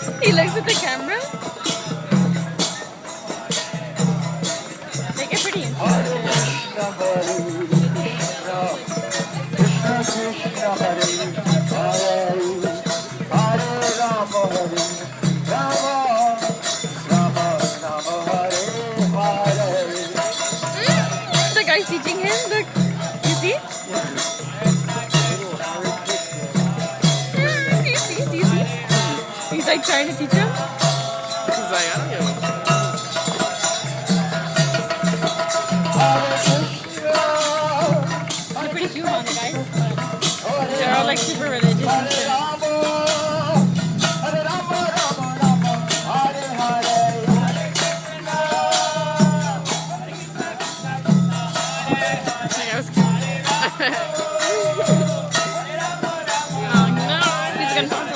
He looks at the camera. They get pretty The guy's teaching him. Look, you see? Do you see? Do you see? He's like trying to teach him. He's like, I don't give a They're pretty cute on the guys. They're all like super religious and shit. That was cute. Oh no, he's gonna